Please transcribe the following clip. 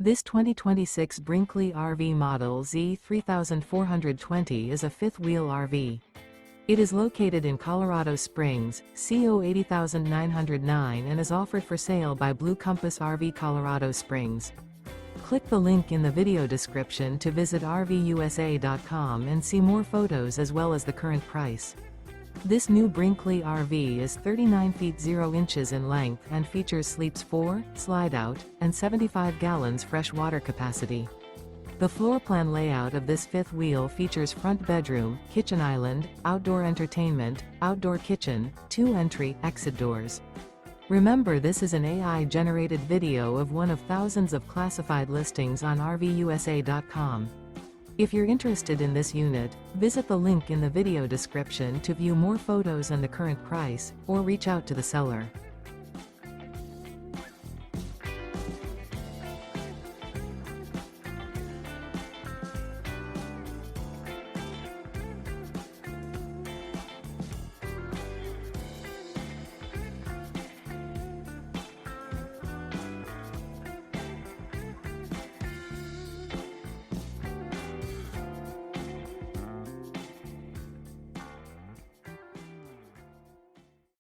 This 2026 Brinkley RV Model Z 3420 is a fifth-wheel RV. It is located in Colorado Springs, CO 80909 and is offered for sale by Blue Compass RV Colorado Springs. Click the link in the video description to visit RVUSA.com and see more photos as well as the current price. This new Brinkley RV is 39 feet 0 inches in length and features sleeps 4, slide-out, and 75 gallons fresh water capacity. The floor plan layout of this fifth wheel features front bedroom, kitchen island, outdoor entertainment, outdoor kitchen, 2 entry/exit doors. Remember, this is an AI-generated video of one of thousands of classified listings on RVUSA.com. If you're interested in this unit, visit the link in the video description to view more photos and the current price, or reach out to the seller.